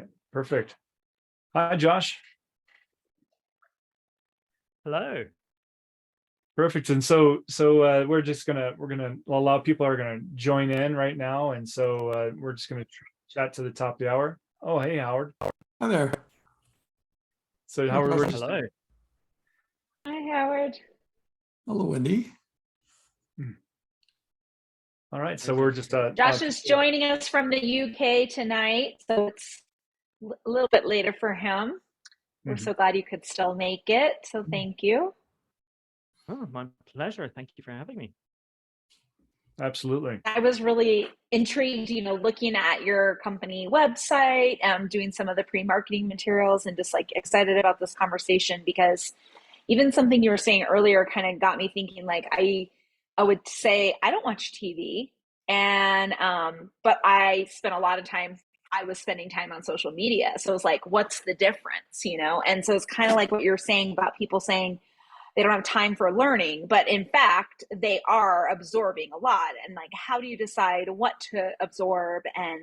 right. Perfect. Hi, Josh. Hello. Perfect. And we're gonna allow people are gonna join in right now, and so we're just gonna chat to the top of the hour. Oh, hey, Howard. Hi there. So Hi, Howard, we're Josh. just Hello. Hi, Howard. Hello, Wendy. all right. So we're just Josh is joining us from the UK tonight, so it's a little bit later for him. We're so glad you could still make it, so thank you. Oh, my pleasure. Thank you for having me. absolutely. I was really intrigued, looking at your company website, doing some of the pre-marketing materials, and just like excited about this conversation because even something you were saying earlier kind of got me thinking. Like I would say I don't watch TV, and but I spent a lot of time. I was spending time on social media, so it's like, what's the difference, And so it's kind of like what you're saying about people saying they don't have time for learning, but in fact they are absorbing a lot. And like, how do you decide what to absorb and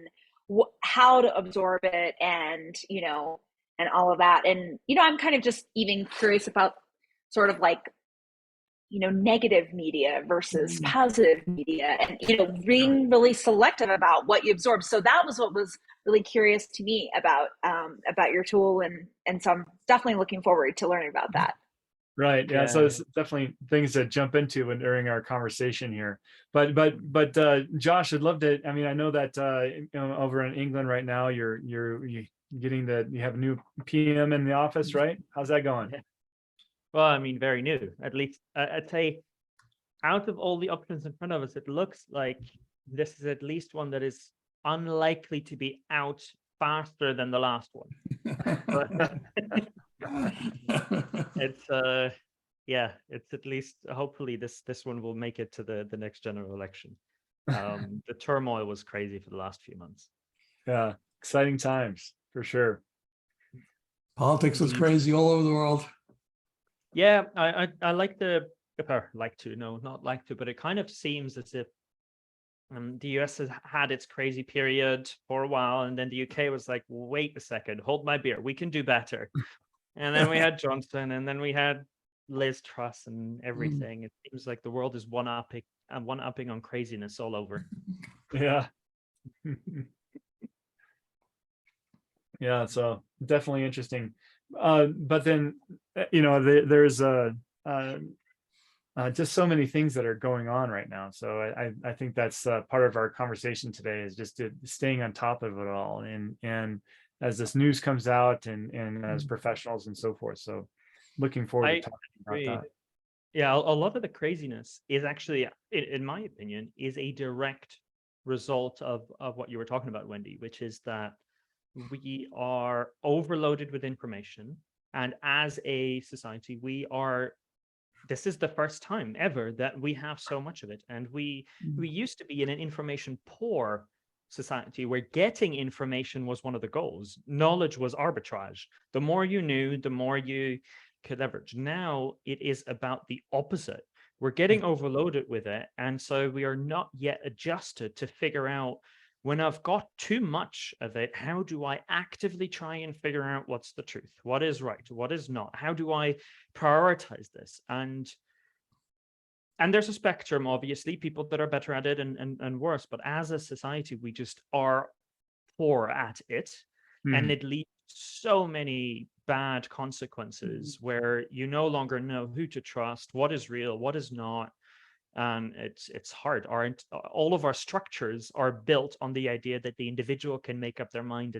how to absorb it, and and all of that. And I'm kind of just even curious about sort of like negative media versus positive media, and being really selective about what you absorb. So that was what was really curious to me about your tool, and so I'm definitely looking forward to learning about that. Right. Yeah. So Yeah. it's definitely things to jump into when during our conversation here. But Josh, I'd love to. I mean, I know that over in England right now, you're getting you have a new PM in the office, right? How's that going? Well, I mean, very new. At least I'd say out of all the options in front of us, it looks like this is at least one that is unlikely to be out faster than the last one. But it's yeah, it's at least hopefully this one will make it to the next general election. The turmoil was crazy for the last few months. Yeah, exciting times for sure. Politics is crazy all over the world. Yeah, I like not like to, but it kind of seems as if the US has had its crazy period for a while, and then the UK was like, wait a second, hold my beer, we can do better. And then we had Johnson, and then we had Liz Truss and everything. It seems like the world is one-upping on craziness all over. Yeah. Yeah, so definitely interesting. But then, there's just so many things that are going on right now. So I think that's part of our conversation today, is just staying on top of it all, and as this news comes out, and as professionals and so forth. So looking forward to talking about that. Yeah, a lot of the craziness is actually, in my opinion, is a direct result of what you were talking about, Wendy, which is that we are overloaded with information. And as a society, this is the first time ever that we have so much of it. And we used to be in an information poor society where getting information was one of the goals. Knowledge was arbitrage. The more you knew, the more you could leverage. Now it is about the opposite. We're getting overloaded with it. And so we are not yet adjusted to figure out, when I've got too much of it, how do I actively try and figure out what's the truth? What is right? What is not? How do I prioritize this? And there's a spectrum, obviously, people that are better at it and worse. But as a society, we just are poor at it. And it leads to so many bad consequences where you no longer know who to trust, what is real, what is not. It's hard. All of our structures are built on the idea that the individual can make up their mind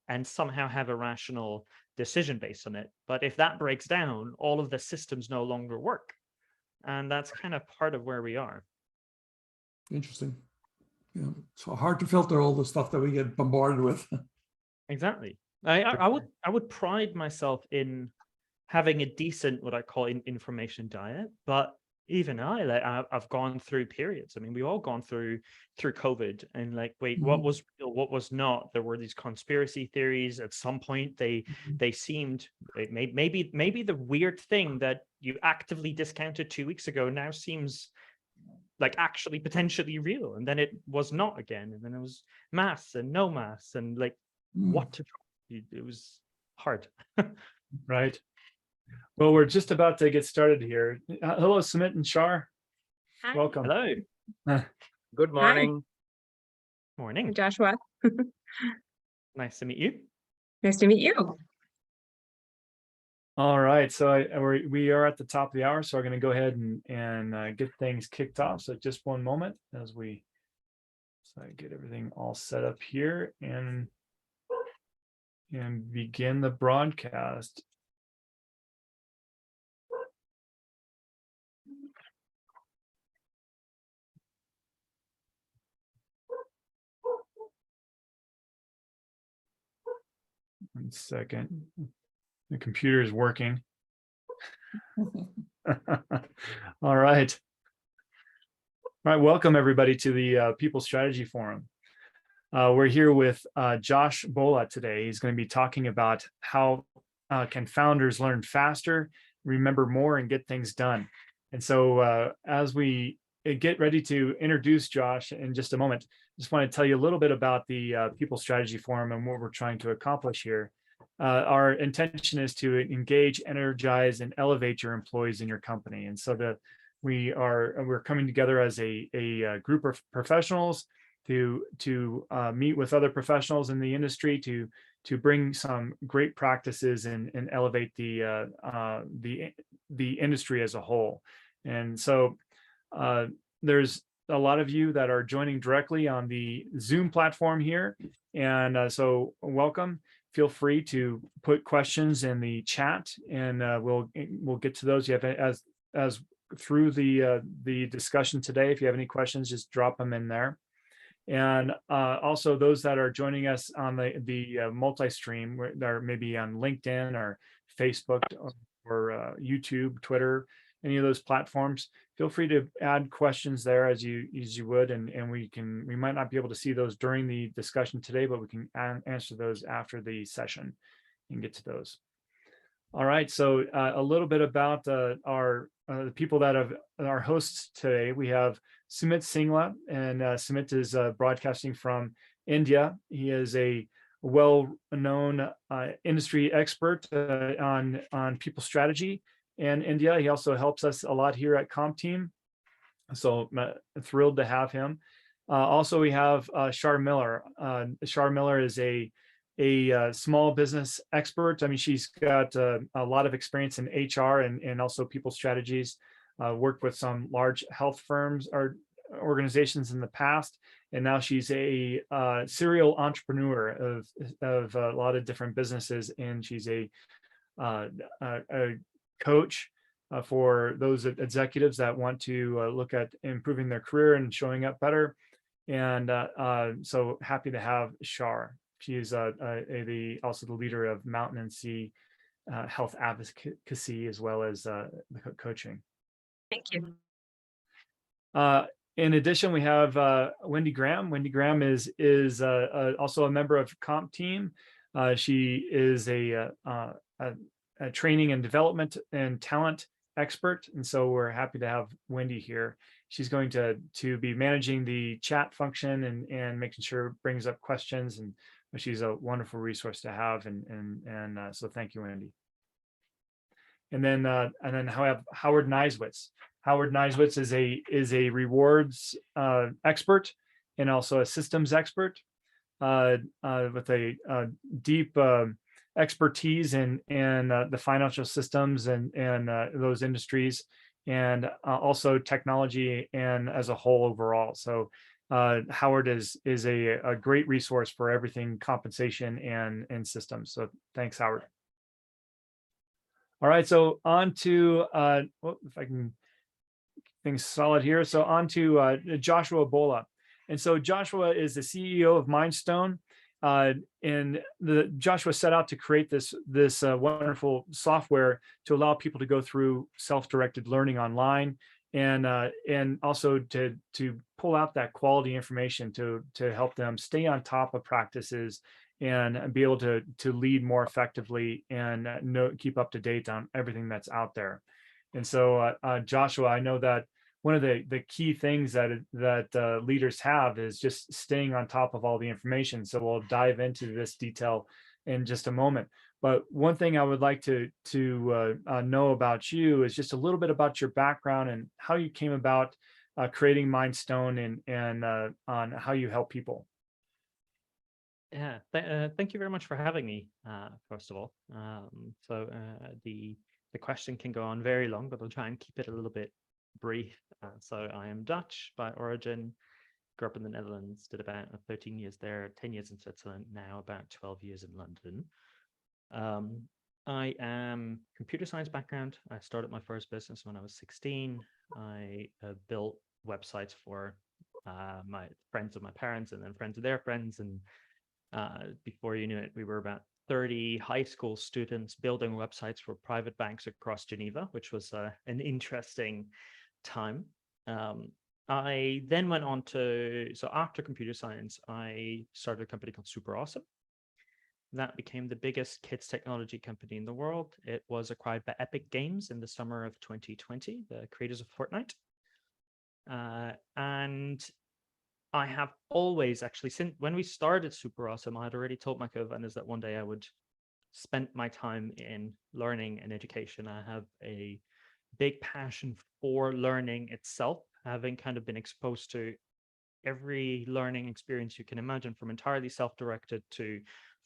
and somehow have a rational decision based on it. But if that breaks down, all of the systems no longer work. And that's kind of part of where we are. Interesting. Yeah, it's hard to filter all the stuff that we get bombarded with. Exactly. I would pride myself in having a decent, what I call information diet, but even I've gone through periods. I mean, we've all gone through COVID, and like, wait, what was real, what was not? There were these conspiracy theories. At some point, they seemed, maybe the weird thing that you actively discounted 2 weeks ago now seems like actually potentially real, and then it was not again, and then it was mass and no mass, and like what to trust. it was hard. Right. Well, we're just about to get started here. Hello, Sumit and Shar. Hi. Welcome. Hello. Good morning. Morning. Joshua. Nice to meet you. Nice to meet you. All right. So we are at the top of the hour. So we're going to go ahead and get things kicked off. So just one moment as I get everything all set up here and begin the broadcast. One second. The computer is working. All right. All right. Welcome, everybody, to the People Strategy Forum. We're here with Josh Wohle today. He's going to be talking about how can founders learn faster, remember more, and get things done. And so as we get ready to introduce Josh in just a moment, I just want to tell you a little bit about the People Strategy Forum and what we're trying to accomplish here. Our intention is to engage, energize, and elevate your employees in your company. And so we're coming together as a group of professionals to meet with other professionals in the industry to bring some great practices and elevate the industry as a whole. And so there's a lot of you that are joining directly on the Zoom platform here, and so welcome. Feel free to put questions in the chat, and we'll get to those. You have as through the discussion today. If you have any questions, just drop them in there. And also those that are joining us on the multi-stream, that are maybe on LinkedIn or Facebook or YouTube, Twitter, any of those platforms, feel free to add questions there as you would, and we might not be able to see those during the discussion today, but we can answer those after the session and get to those. All right, so a little bit about the people that are our hosts today. We have Sumit Singla, and Sumit is broadcasting from India. He is a well-known industry expert on people strategy in India. He also helps us a lot here at CompTeam, so thrilled to have him. Also, we have Shar Miller. Shar Miller is a small business expert. I mean, she's got a lot of experience in HR and also people strategies. Worked with some large health firms or organizations in the past, and now she's a serial entrepreneur of a lot of different businesses, and she's a coach for those executives that want to look at improving their career and showing up better. And so happy to have Shar. She is also the leader of Mountain and Sea Health Advocacy, as well as the coaching. Thank you. In addition, we have Wendy Graham. Wendy Graham is also a member of CompTeam. She is a training and development and talent expert, and so we're happy to have Wendy here. She's going to be managing the chat function and making sure it brings up questions, and she's a wonderful resource to have. And so thank you, Wendy. And then have Howard Nisewitz. Howard Nisewitz is a rewards expert and also a systems expert with a deep expertise in the financial systems and those industries, and also technology and as a whole overall. So Howard is a great resource for everything compensation and systems. So thanks, Howard. All right, so on to if I can things solid here. So on to Joshua Wohle. And so Joshua is the CEO of Mindstone. And Joshua set out to create this wonderful software to allow people to go through self-directed learning online, and also to pull out that quality information to help them stay on top of practices and be able to lead more effectively and keep up to date on everything that's out there. And so Joshua, I know that one of the key things that leaders have is just staying on top of all the information. So we'll dive into this detail in just a moment. But one thing I would like to know about you is just a little bit about your background and how you came about creating Mindstone and on how you help people. Yeah, thank you very much for having me, first of all. The question can go on very long, but I'll try and keep it a little bit brief. So I am Dutch by origin, grew up in the Netherlands, did about 13 years there, 10 years in Switzerland, now about 12 years in London. I am computer science background. I started my first business when I was 16. I built websites for my friends of my parents and then friends of their friends. And before you knew it, we were about 30 high school students building websites for private banks across Geneva, which was an interesting time. I then went on so after computer science, I started a company called Super Awesome. That became the biggest kids technology company in the world. It was acquired by Epic Games in the summer of 2020, the creators of Fortnite. And I have always actually, since when we started Super Awesome, I had already told my co-founders that one day I would spend my time in learning and education. I have a big passion for learning itself, having kind of been exposed to every learning experience you can imagine, from entirely self-directed to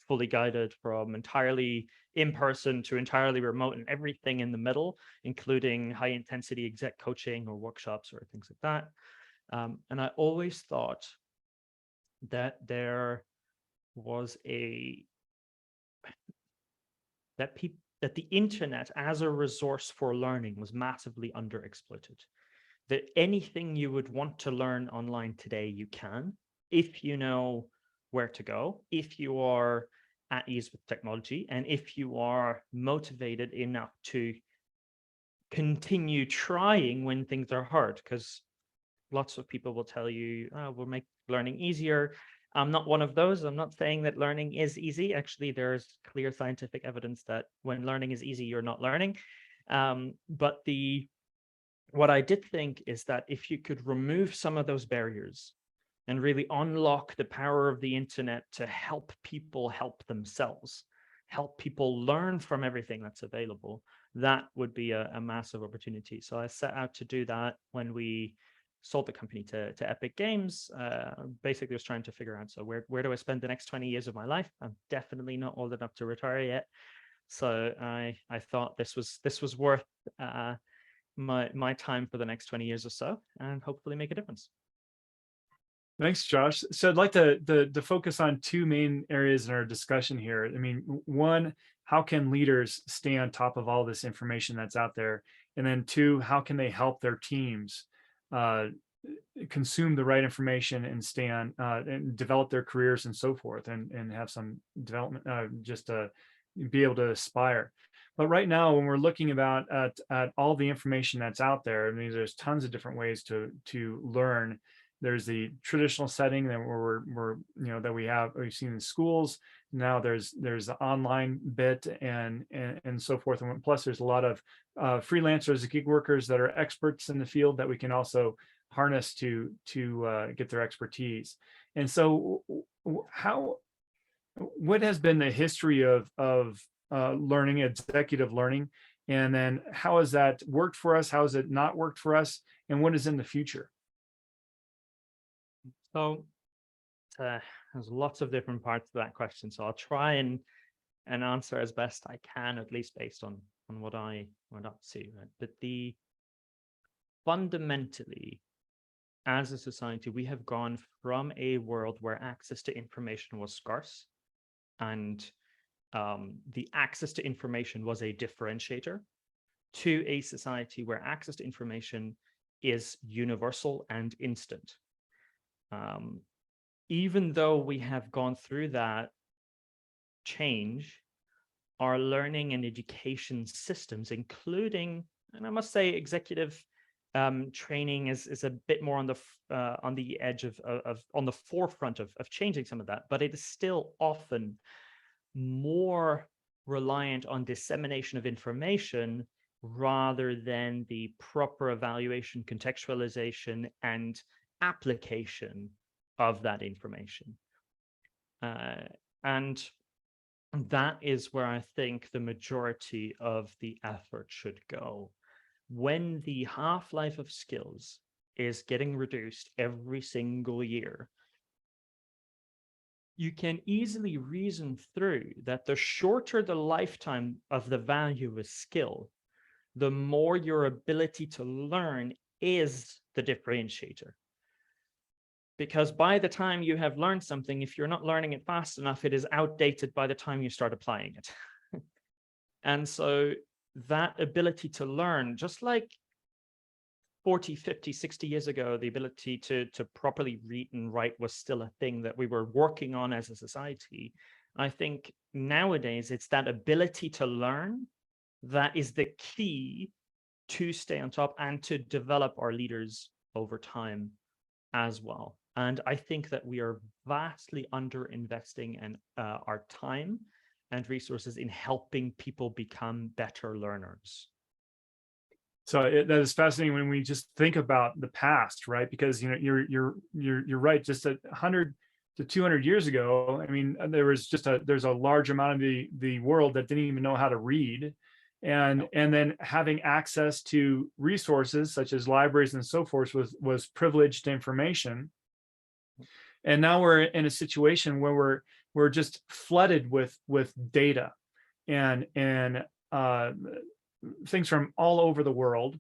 fully guided, from entirely in person to entirely remote, and everything in the middle, including high intensity exec coaching or workshops or things like that. And I always thought that there was that the internet as a resource for learning was massively underexploited. That anything you would want to learn online today, you can, if you know where to go, if you are at ease with technology, and if you are motivated enough to continue trying when things are hard. Because lots of people will tell you, oh, we'll make learning easier. I'm not one of those. I'm not saying that learning is easy. Actually, there's clear scientific evidence that when learning is easy, you're not learning. But what I did think is that if you could remove some of those barriers and really unlock the power of the internet to help people help themselves, help people learn from everything that's available, that would be a massive opportunity. So I set out to do that when we sold the company to Epic Games. Basically, I was trying to figure out, so where do I spend the next 20 years of my life? I'm definitely not old enough to retire yet. So I thought this was worth my time for the next 20 years or so, and hopefully make a difference. Thanks, Josh. So I'd like to focus on two main areas in our discussion here. I mean, one, how can leaders stay on top of all this information that's out there? And then two, how can they help their teams consume the right information and stay on and develop their careers and so forth, and have some development, just to be able to aspire. But right now, when we're looking at all the information that's out there, I mean, there's tons of different ways to learn. There's the traditional setting that that we've seen in schools. Now there's the online bit and so forth. And plus, there's a lot of freelancers, gig workers that are experts in the field that we can also harness to get their expertise. And so, what has been the history of learning, executive learning, and then how has that worked for us? How has it not worked for us? And what is in the future? So there's lots of different parts to that question. So I'll try and answer as best I can, at least based on what I see. Right? But fundamentally, as a society, we have gone from a world where access to information was scarce, and the access to information was a differentiator, to a society where access to information is universal and instant. Even though we have gone through that change, our learning and education systems, including, and I must say, executive training is a bit more on the edge of on the forefront of changing some of that, but it is still often more reliant on dissemination of information rather than the proper evaluation, contextualization, and application of that information. And that is where I think the majority of the effort should go. When the half-life of skills is getting reduced every single year, you can easily reason through that the shorter the lifetime of the value of a skill, the more your ability to learn is the differentiator. Because by the time you have learned something, if you're not learning it fast enough, it is outdated by the time you start applying it. And so that ability to learn, just like 40, 50, 60 years ago, the ability to properly read and write was still a thing that we were working on as a society. I think nowadays it's that ability to learn that is the key to stay on top and to develop our leaders over time as well. And I think that we are vastly underinvesting in our time and resources in helping people become better learners. So that is fascinating when we just think about the past, right? Because you're right. Just 100 to 200 years ago, I mean, there's a large amount of the world that didn't even know how to read, and then having access to resources such as libraries and so forth was privileged information. And now we're in a situation where we're just flooded with data and things from all over the world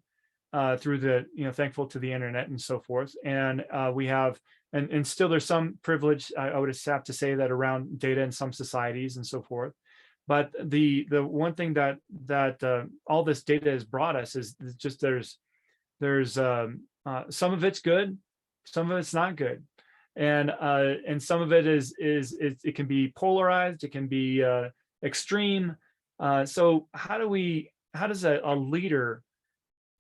through the, thankful to the internet and so forth. And we have, and still there's some privilege, I would have to say, that around data in some societies and so forth. But the one thing that all this data has brought us is just there's some of it's good, some of it's not good. And some of it is it can be polarized, it can be extreme. So how does a leader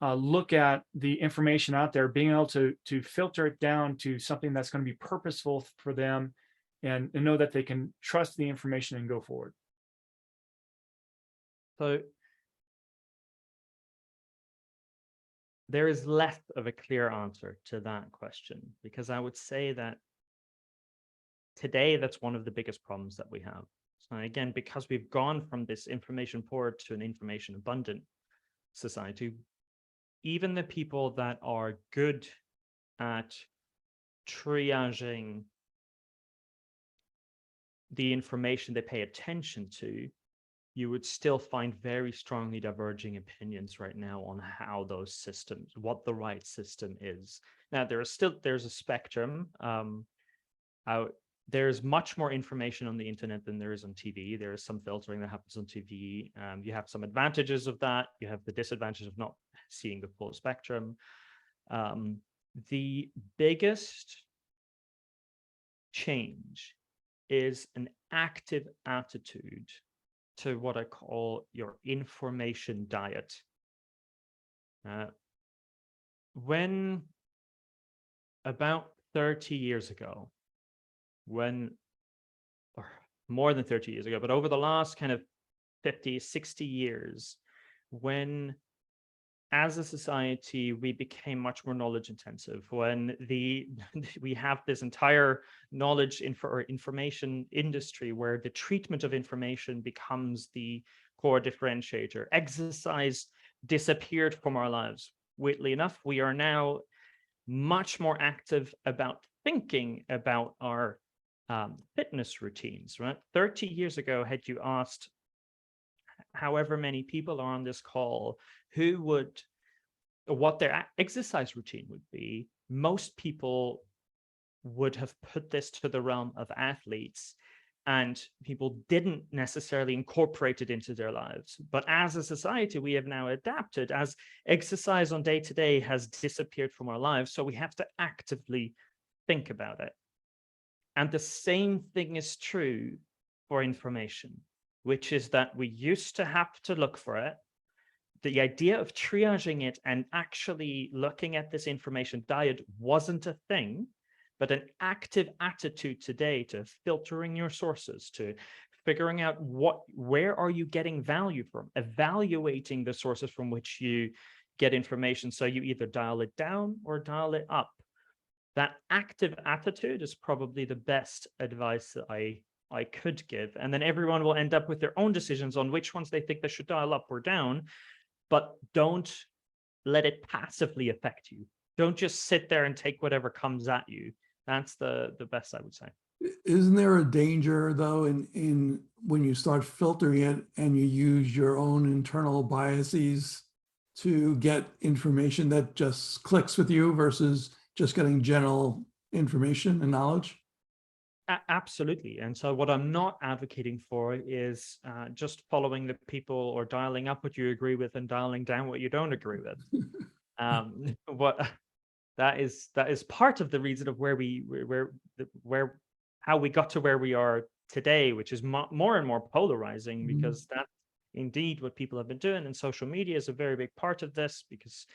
look at the information out there, being able to filter it down to something that's going to be purposeful for them, and know that they can trust the information and go forward? So there is less of a clear answer to that question, because I would say that today that's one of the biggest problems that we have. So again, because we've gone from this information poor to an information abundant society, even the people that are good at triaging the information they pay attention to, you would still find very strongly diverging opinions right now on how those systems, what the right system is. Now, there's a spectrum. There's much more information on the internet than there is on TV. There is some filtering that happens on TV. You have some advantages of that. You have the disadvantage of not seeing the full spectrum. The biggest change is an active attitude to what I call your information diet. When about 30 years ago, or more than 30 years ago, but over the last kind of 50, 60 years, when as a society, we became much more knowledge intensive, when we have this entire knowledge information industry where the treatment of information becomes the core differentiator. Exercise disappeared from our lives. Weirdly enough, we are now much more active about thinking about our fitness routines, right? 30 years ago, had you asked however many people are on this call what their exercise routine would be, most people would have put this to the realm of athletes, and people didn't necessarily incorporate it into their lives. But as a society, we have now adapted, as exercise on day-to-day has disappeared from our lives, so we have to actively think about it. And the same thing is true for information, which is that we used to have to look for it. The idea of triaging it and actually looking at this information diet wasn't a thing, but an active attitude today to filtering your sources, to figuring out where are you getting value from, evaluating the sources from which you get information, so you either dial it down or dial it up. That active attitude is probably the best advice that I I could give. And then everyone will end up with their own decisions on which ones they think they should dial up or down, but don't let it passively affect you. Don't just sit there and take whatever comes at you. That's the best I would say. Isn't there a danger though in when you start filtering it and you use your own internal biases to get information that just clicks with you versus just getting general information and knowledge? Absolutely. And so what I'm not advocating for is just following the people or dialing up what you agree with and dialing down what you don't agree with. What that is part of the reason of how we got to where we are today, which is more and more polarizing, because that's indeed what people have been doing. And social media is a very big part of this, because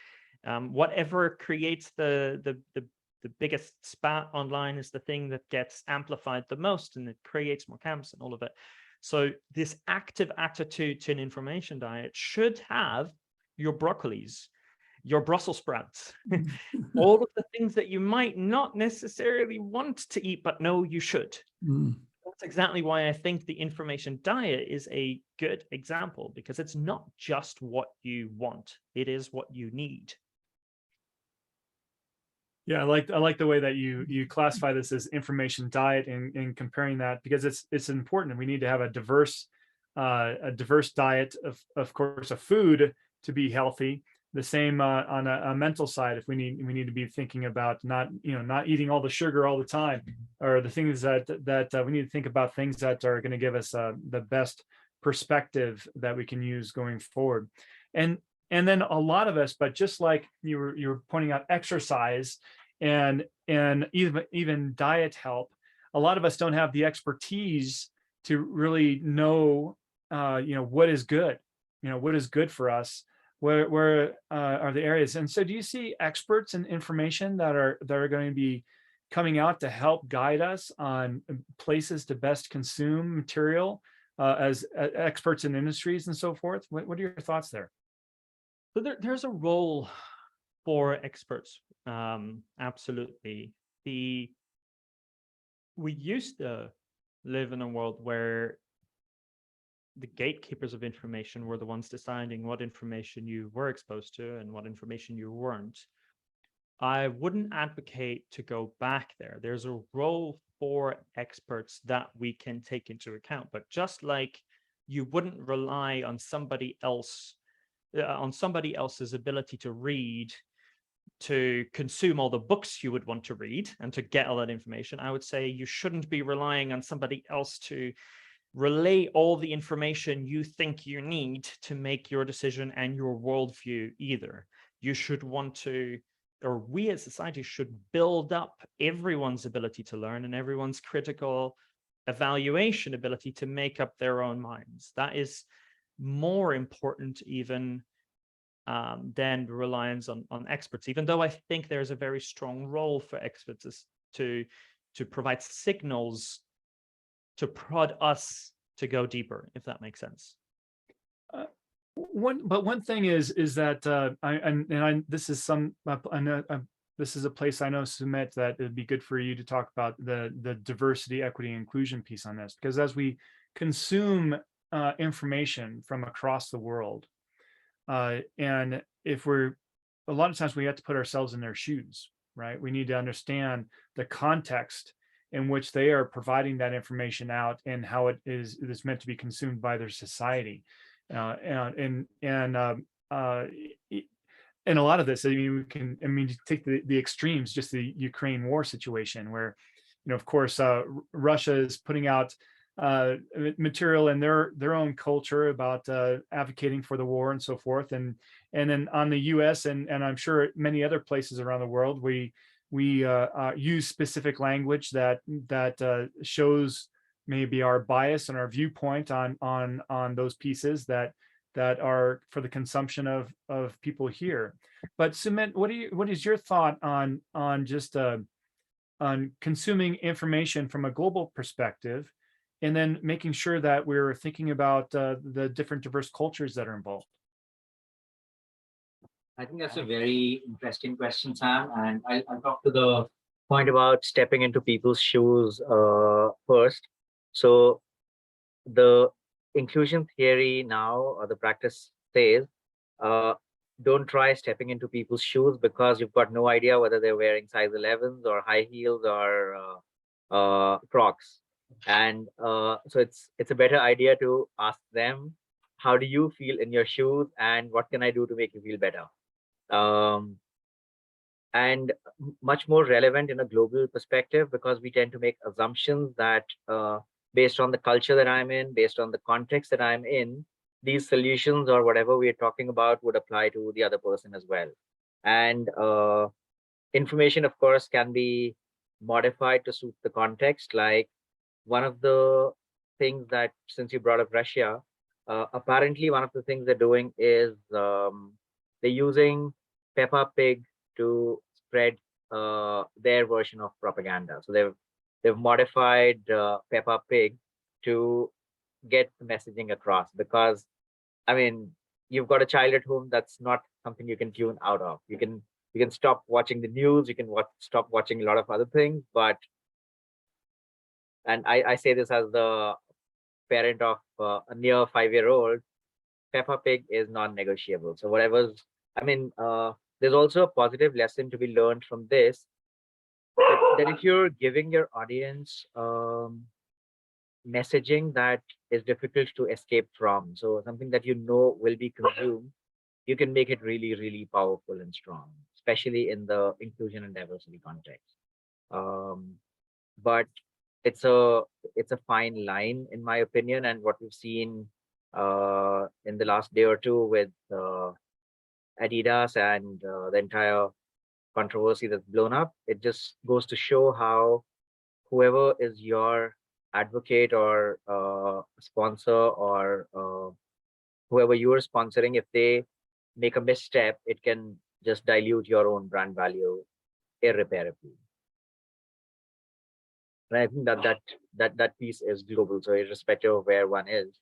whatever creates the biggest spat online is the thing that gets amplified the most, and it creates more camps and all of it. So this active attitude to an information diet should have your broccolis, your Brussels sprouts, all of the things that you might not necessarily want to eat, but know you should. That's exactly why I think the information diet is a good example, because it's not just what you want, it is what you need. Yeah, I like the way that you classify this as information diet and comparing that, because it's important. We need to have a diverse diet of course of food to be healthy. The same on a mental side. If we need to be thinking about not eating all the sugar all the time, or the things that we need to think about things that are going to give us the best perspective that we can use going forward. And then a lot of us, but just like you were pointing out, exercise and even diet help, a lot of us don't have the expertise to really know what is good, what is good for us. Where are the areas? And so do you see experts and information that are going to be coming out to help guide us on places to best consume material as experts in industries and so forth? What are your thoughts there? So there's a role for experts. Absolutely. We used to live in a world where the gatekeepers of information were the ones deciding what information you were exposed to and what information you weren't. I wouldn't advocate to go back there. There's a role for experts that we can take into account, but just like you wouldn't rely on somebody else, on somebody else's ability to read, to consume all the books you would want to read and to get all that information, I would say you shouldn't be relying on somebody else to relay all the information you think you need to make your decision and your worldview either. You should want to, or we as society should build up everyone's ability to learn and everyone's critical evaluation ability to make up their own minds. That is more important even than reliance on experts, even though I think there's a very strong role for experts to provide signals to prod us to go deeper, if that makes sense. One thing is that this is this is a place I know, Sumit, that it'd be good for you to talk about the diversity, equity, and inclusion piece on this, because as we consume information from across the world, and if we're a lot of times we have to put ourselves in their shoes, right? We need to understand the context in which they are providing that information out and how it is meant to be consumed by their society. And a lot of this, I mean, take the extremes, just the Ukraine war situation where, of course, Russia is putting out material in their own culture about advocating for the war and so forth. And then on the US and I'm sure many other places around the world, we use specific language that shows maybe our bias and our viewpoint on those pieces that are for the consumption of people here. But Sumit, what is your thought on just on consuming information from a global perspective, and then making sure that we're thinking about the different diverse cultures that are involved? I think that's a very interesting question, Sam. And I'll talk to the point about stepping into people's shoes first. So the inclusion theory now, or the practice says, don't try stepping into people's shoes because you've got no idea whether they're wearing size 11s or high heels or Crocs. And so it's a better idea to ask them, how do you feel in your shoes, and what can I do to make you feel better? And much more relevant in a global perspective, because we tend to make assumptions that based on the culture that I'm in, based on the context that I'm in, these solutions or whatever we're talking about would apply to the other person as well. And information, of course, can be modified to suit the context. Like, one of the things that, since you brought up Russia, apparently one of the things they're doing is they're using Peppa Pig to spread their version of propaganda. So they've modified Peppa Pig to get the messaging across, because I mean, you've got a child at home, that's not something you can tune out of. You can stop watching the news, you can stop watching a lot of other things, but, and I say this as the parent of a near 5-year-old, Peppa Pig is non-negotiable. So whatever's, I mean, there's also a positive lesson to be learned from this, that if you're giving your audience messaging that is difficult to escape from, so something that you know will be consumed, you can make it really, really powerful and strong, especially in the inclusion and diversity context. But it's a fine line, in my opinion, and what we've seen in the last day or two with Adidas and the entire controversy that's blown up, it just goes to show how whoever is your advocate or sponsor, or whoever you are sponsoring, if they make a misstep, it can just dilute your own brand value irreparably. And I think that piece is global. So irrespective of where one is,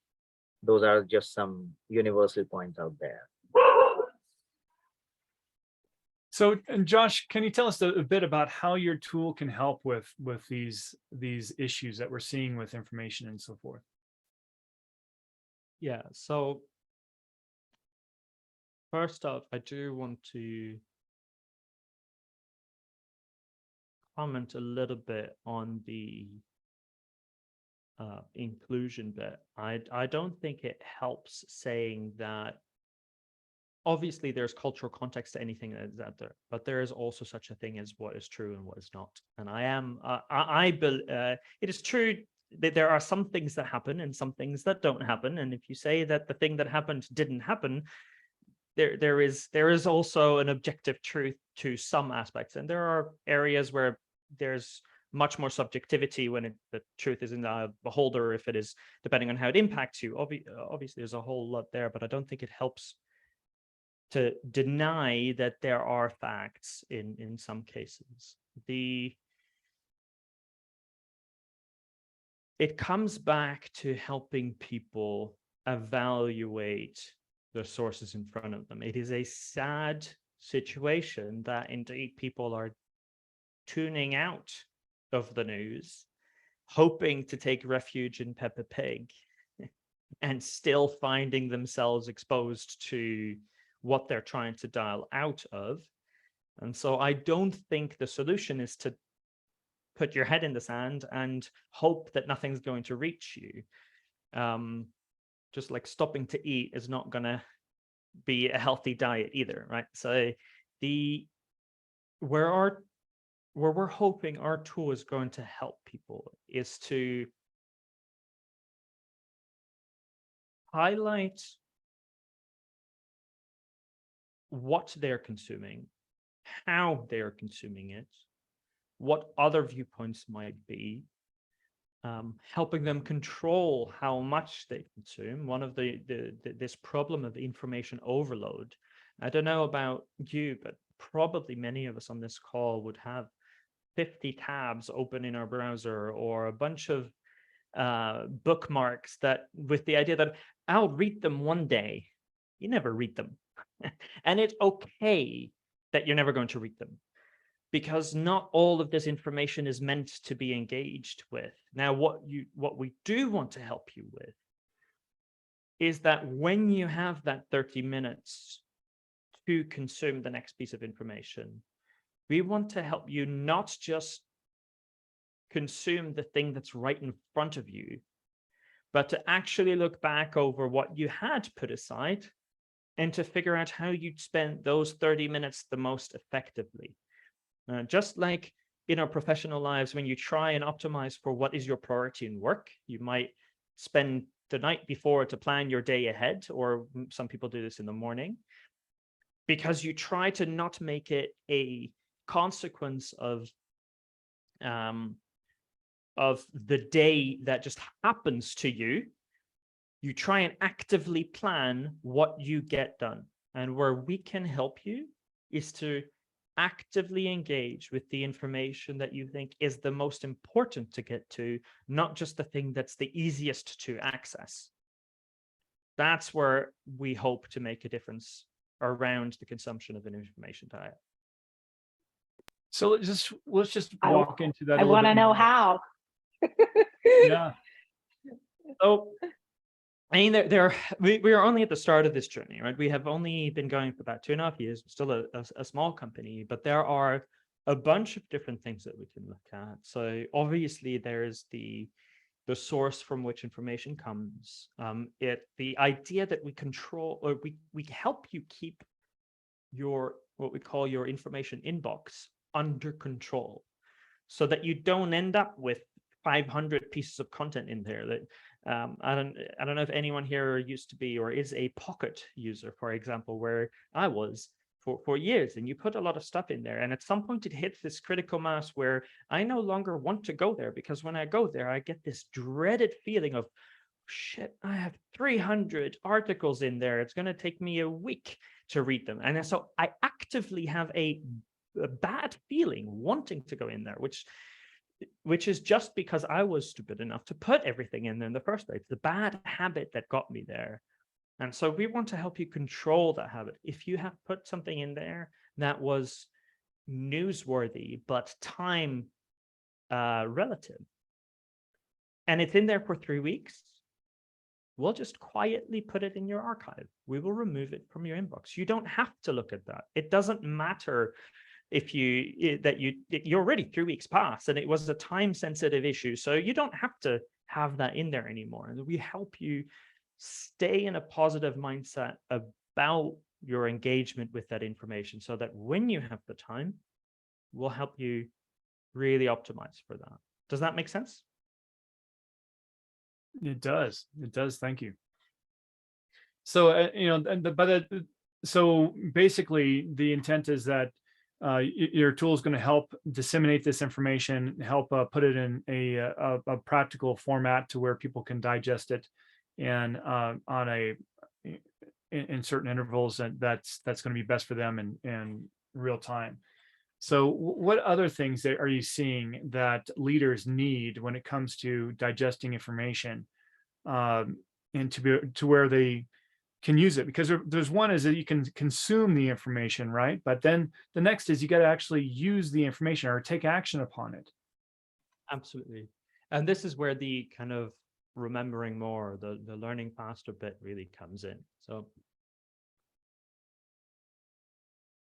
those are just some universal points out there. So, and Josh, can you tell us a bit about how your tool can help with these issues that we're seeing with information and so forth? Yeah, so first off, I do want to comment a little bit on the inclusion bit. I don't think it helps saying that obviously there's cultural context to anything that is out there, but there is also such a thing as what is true and what is not. And it is true that there are some things that happen and some things that don't happen. And if you say that the thing that happened didn't happen, there is also an objective truth to some aspects, and there are areas where there's much more subjectivity when the truth is in the beholder, if it is depending on how it impacts you. Obviously there's a whole lot there, but I don't think it helps to deny that there are facts in some cases. It comes back to helping people evaluate the sources in front of them. It is a sad situation that indeed people are tuning out of the news, hoping to take refuge in Peppa Pig, and still finding themselves exposed to what they're trying to dial out of. And so I don't think the solution is to put your head in the sand and hope that nothing's going to reach you. Just like stopping to eat is not going to be a healthy diet either, right? So where we're hoping our tool is going to help people is to highlight what they're consuming, how they're consuming it, what other viewpoints might be, helping them control how much they consume. One of this problem of information overload. I don't know about you, but probably many of us on this call would have 50 tabs open in our browser, or a bunch of bookmarks that, with the idea that I'll read them one day. You never read them. And it's okay that you're never going to read them. because not all of this information is meant to be engaged with. Now, what we do want to help you with is that when you have that 30 minutes to consume the next piece of information, we want to help you not just consume the thing that's right in front of you, but to actually look back over what you had put aside and to figure out how you'd spend those 30 minutes the most effectively. Just like in our professional lives, when you try and optimize for what is your priority in work, you might spend the night before to plan your day ahead, or some people do this in the morning, because you try to not make it a consequence of the day that just happens to you. You try and actively plan what you get done. And where we can help you is to actively engage with the information that you think is the most important to get to, not just the thing that's the easiest to access. That's where we hope to make a difference around the consumption of an information diet. So let's just walk into that. I want to know how. Yeah. So, I mean, we are only at the start of this journey, right? We have only been going for about 2.5 years, still a small company, but there are a bunch of different things that we can look at. So obviously there's the source from which information comes. The idea that we control, or we help you keep your, what we call your information inbox under control, so that you don't end up with 500 pieces of content in there that I don't know if anyone here used to be or is a Pocket user, for example, where I was for years, and you put a lot of stuff in there, and at some point it hits this critical mass where I no longer want to go there, because when I go there I get this dreaded feeling of, shit, I have 300 articles in there, it's going to take me a week to read them. And so I actively have a bad feeling wanting to go in there, which is just because I was stupid enough to put everything in there in the first place, the bad habit that got me there. And so we want to help you control that habit. If you have put something in there that was newsworthy, but time relative, and it's in there for 3 weeks, we'll just quietly put it in your archive. We will remove it from your inbox. You don't have to look at that. It doesn't matter if you're already 3 weeks past and it was a time sensitive issue. So you don't have to have that in there anymore. And we help you stay in a positive mindset about your engagement with that information, so that when you have the time, we'll help you really optimize for that. Does that make sense? It does. It does. Thank you. So, so basically the intent is that your tool is going to help disseminate this information, help put it in a practical format to where people can digest it, and in certain intervals, and that's going to be best for them in real time. So what other things are you seeing that leaders need when it comes to digesting information, and to where they can use it? Because there's one is that you can consume the information, right? But then the next is you got to actually use the information or take action upon it. Absolutely. And this is where the kind of remembering more, the learning faster bit really comes in. So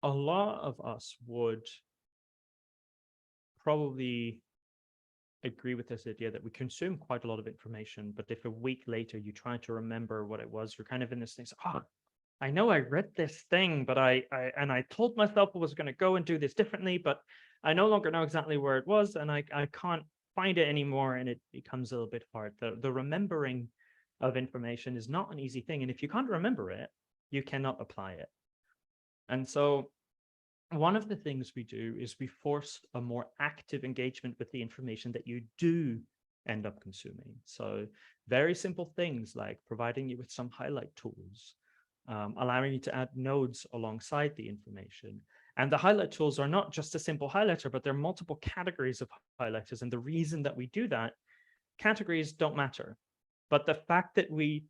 a lot of us would probably agree with this idea that we consume quite a lot of information, but if a week later you try to remember what it was, you're kind of in this thing, oh, I know I read this thing, but I told myself I was going to go and do this differently, but I no longer know exactly where it was, and I can't find it anymore, and it becomes a little bit hard. The remembering of information is not an easy thing, and if you can't remember it, you cannot apply it. And so one of the things we do is we force a more active engagement with the information that you do end up consuming. So very simple things like providing you with some highlight tools, allowing you to add nodes alongside the information. And the highlight tools are not just a simple highlighter, but there are multiple categories of highlighters. And the reason that we do that, categories don't matter. But the fact that we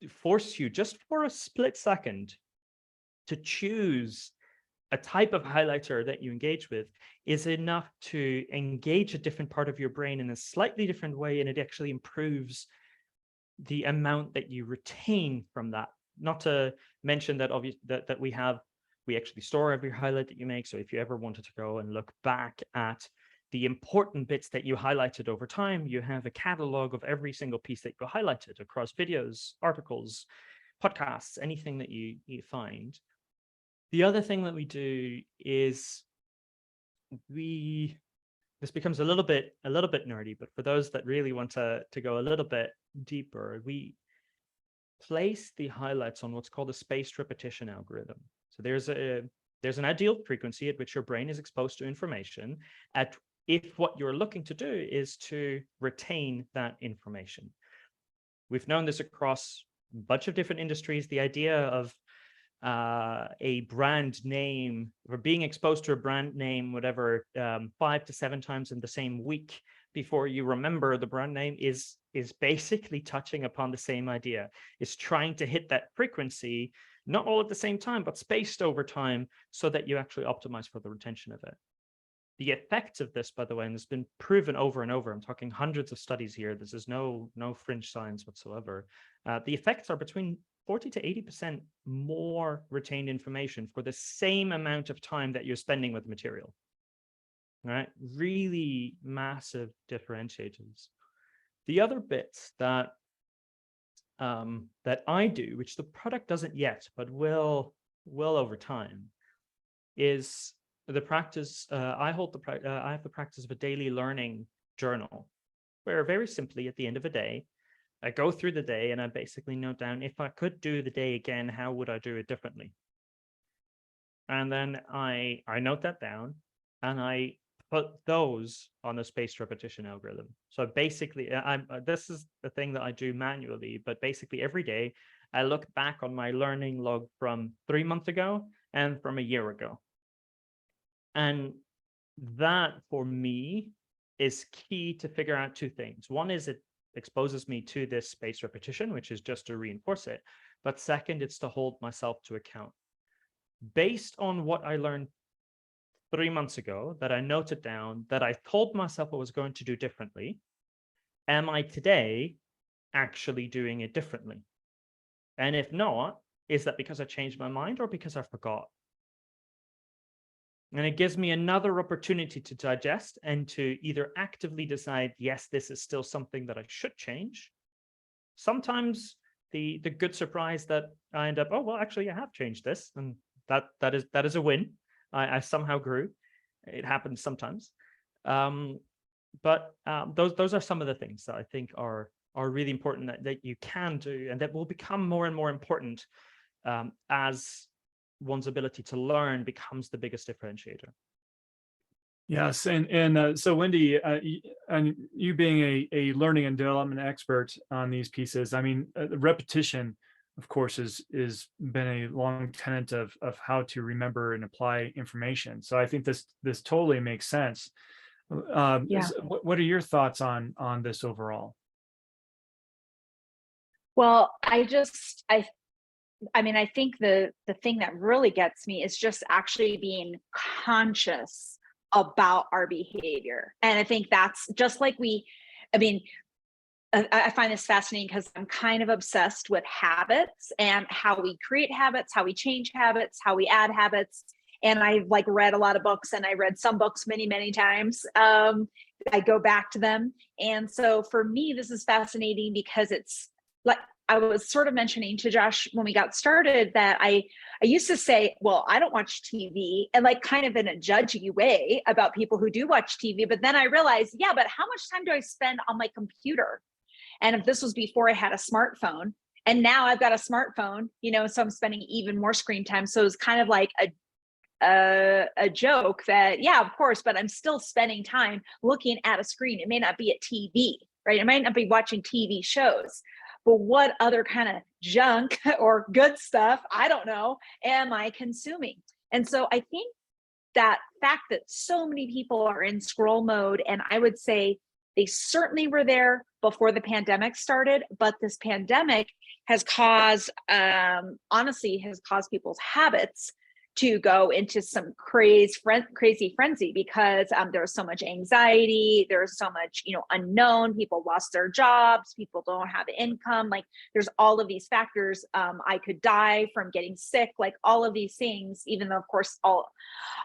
force you just for a split second to choose a type of highlighter that you engage with is enough to engage a different part of your brain in a slightly different way, and it actually improves the amount that you retain from that. Not to mention that we actually store every highlight that you make. So if you ever wanted to go and look back at the important bits that you highlighted over time, you have a catalog of every single piece that you highlighted across videos, articles, podcasts, anything that you find. The other thing that we do is this becomes a little bit nerdy, but for those that really want to go a little bit deeper, we place the highlights on what's called a spaced repetition algorithm. So there's an ideal frequency at which your brain is exposed to information if what you're looking to do is to retain that information. We've known this across a bunch of different industries. The idea of a brand name, or being exposed to a brand name, whatever, 5 to 7 times in the same week before you remember the brand name is basically touching upon the same idea. It's trying to hit that frequency, not all at the same time, but spaced over time so that you actually optimize for the retention of it. The effects of this, by the way, and it's been proven over and over, I'm talking hundreds of studies here, this is no fringe science whatsoever. The effects are between 40 to 80% more retained information for the same amount of time that you're spending with the material. All right, really massive differentiators. The other bits that I do, which the product doesn't yet, but will over time, is the practice. I have the practice of a daily learning journal, where very simply at the end of a day, I go through the day and I basically note down, if I could do the day again, how would I do it differently? And then I note that down and I put those on a spaced repetition algorithm. So basically, this is the thing that I do manually, but basically every day I look back on my learning log from 3 months ago and from a year ago. And that for me is key to figure out 2 things. One is it exposes me to this spaced repetition, which is just to reinforce it. But second, it's to hold myself to account. Based on what I learned 3 months ago, that I noted down, that I told myself I was going to do differently, am I today actually doing it differently? And if not, is that because I changed my mind or because I forgot? And it gives me another opportunity to digest and to either actively decide, yes, this is still something that I should change. Sometimes the good surprise that I end up, oh, well, actually, I have changed this. And that is a win. I somehow grew. It happens sometimes. But those are some of the things that I think are really important that you can do, and that will become more and more important as one's ability to learn becomes the biggest differentiator. Yes, and so Wendy, and you being a learning and development expert on these pieces, I mean, repetition, of course, is been a long tenet of how to remember and apply information. So I think this totally makes sense. Yeah. So what are your thoughts on this overall? Well, I mean, I think the thing that really gets me is just actually being conscious about our behavior. And I think that's just like I find this fascinating because I'm kind of obsessed with habits and how we create habits, how we change habits, how we add habits. And I read a lot of books, and I read some books many, many times. I go back to them. And so for me, this is fascinating because it's like, I was sort of mentioning to Josh when we got started that I used to say, well, I don't watch TV, and kind of in a judgy way about people who do watch TV. But then I realized, yeah, but how much time do I spend on my computer? And if this was before I had a smartphone, and now I've got a smartphone, so I'm spending even more screen time. So it's kind of like a joke that, yeah, of course, but I'm still spending time looking at a screen. It may not be a TV, right? I might not be watching TV shows. But what other kind of junk or good stuff, I don't know, am I consuming? And so I think that fact that so many people are in scroll mode, and I would say they certainly were there before the pandemic started, but this pandemic has caused, honestly, has caused people's habits to go into some crazy frenzy because there's so much anxiety, there's so much, unknown. People lost their jobs, people don't have income. Like there's all of these factors. I could die from getting sick, like all of these things, even though of course all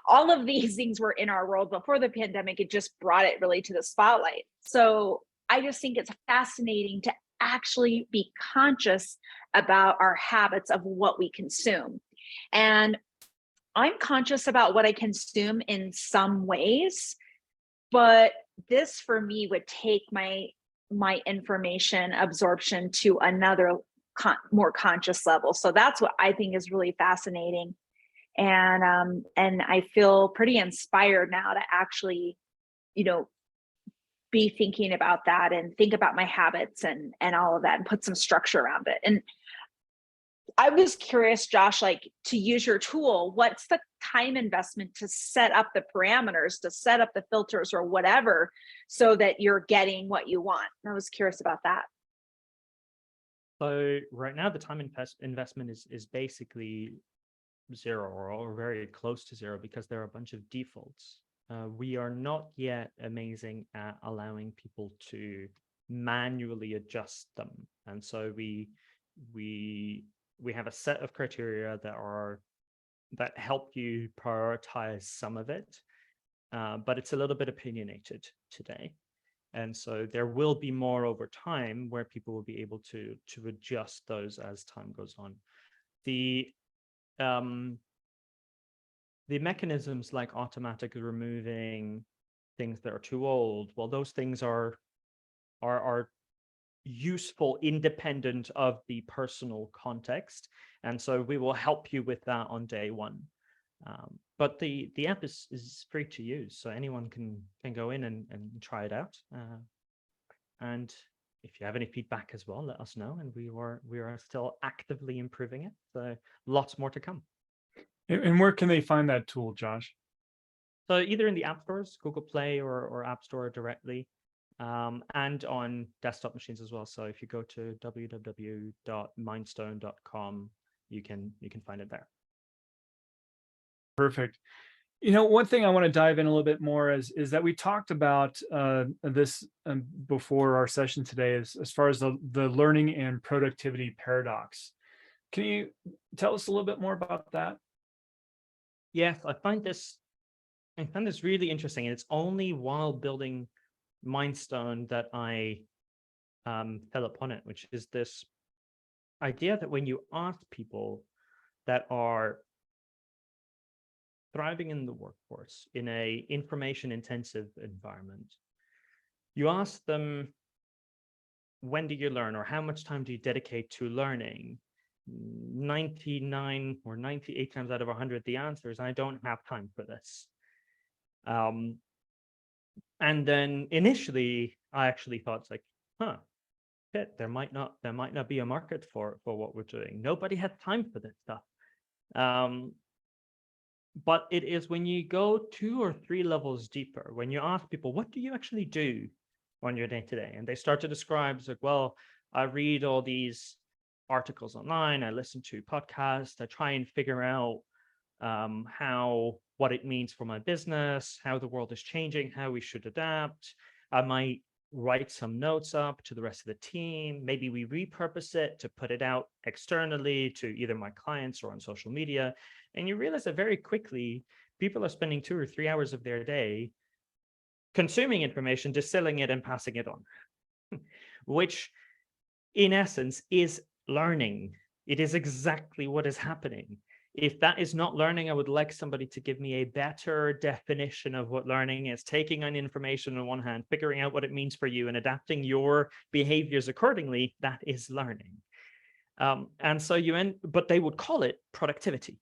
of these things were in our world before the pandemic, it just brought it really to the spotlight. So I just think it's fascinating to actually be conscious about our habits of what we consume. And I'm conscious about what I consume in some ways, but this for me would take my information absorption to another more conscious level. So that's what I think is really fascinating. And I feel pretty inspired now to actually, be thinking about that and think about my habits and all of that and put some structure around it. And I was curious, Josh, like to use your tool, what's the time investment to set up the parameters, to set up the filters or whatever, so that you're getting what you want? And I was curious about that. So right now, the time investment is basically zero or very close to zero because there are a bunch of defaults. We are not yet amazing at allowing people to manually adjust them. And so we have a set of criteria that help you prioritize some of it, but it's a little bit opinionated today. And so there will be more over time where people will be able to adjust those as time goes on. The mechanisms like automatically removing things that are too old, well, those things are useful independent of the personal context. And so we will help you with that on day one. But the app is free to use, so anyone can go in and try it out. And if you have any feedback as well, let us know. And we are still actively improving it. So lots more to come. And where can they find that tool, Josh? So either in the app stores, Google Play or App Store directly, and on desktop machines as well. So if you go to www.mindstone.com, you can find it there. Perfect. One thing I want to dive in a little bit more is that we talked about this before our session today, as far as the learning and productivity paradox. Can you tell us a little bit more about that? Yes, I find this really interesting, and it's only while building Mindstone that I fell upon it, which is this idea that when you ask people that are thriving in the workforce in a information intensive environment, you ask them, when do you learn, or how much time do you dedicate to learning? 99 or 98 times out of 100, the answer is, I don't have time for this. And then initially I actually thought, it's like, shit, there might not be a market for what we're doing. Nobody has time for this stuff. But it is when you go 2 or 3 levels deeper, when you ask people, what do you actually do on your day-to-day? And they start to describe, it's like, well, I read all these articles online, I listen to podcasts, I try and figure out what it means for my business, how the world is changing, how we should adapt. I might write some notes up to the rest of the team. Maybe we repurpose it to put it out externally to either my clients or on social media. And you realize that very quickly, people are spending 2 or 3 hours of their day consuming information, distilling it and passing it on, which in essence is learning. It is exactly what is happening. If that is not learning, I would like somebody to give me a better definition of what learning is. Taking on information on one hand, figuring out what it means for you and adapting your behaviors accordingly, that is learning. And so but they would call it productivity.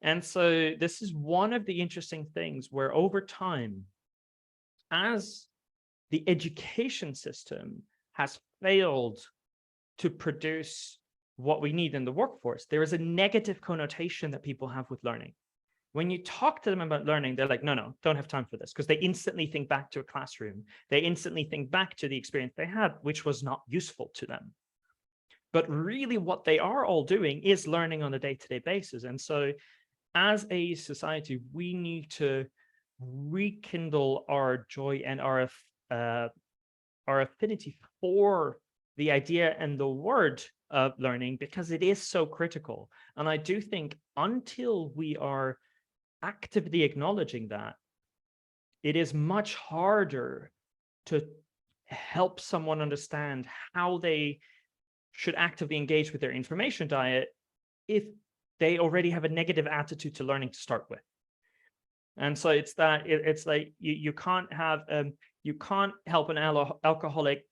And so this is one of the interesting things where over time, as the education system has failed to produce what we need in the workforce, there is a negative connotation that people have with learning. When you talk to them about learning, they're like, no, don't have time for this, because they instantly think back to a classroom. They instantly think back to the experience they had, which was not useful to them. But really what they are all doing is learning on a day-to-day basis. And so as a society, we need to rekindle our joy and our affinity for the idea and the word of learning, because it is so critical. And I do think until we are actively acknowledging that, it is much harder to help someone understand how they should actively engage with their information diet if they already have a negative attitude to learning to start with. And so it's that it's like you can't have you can't help an alcoholic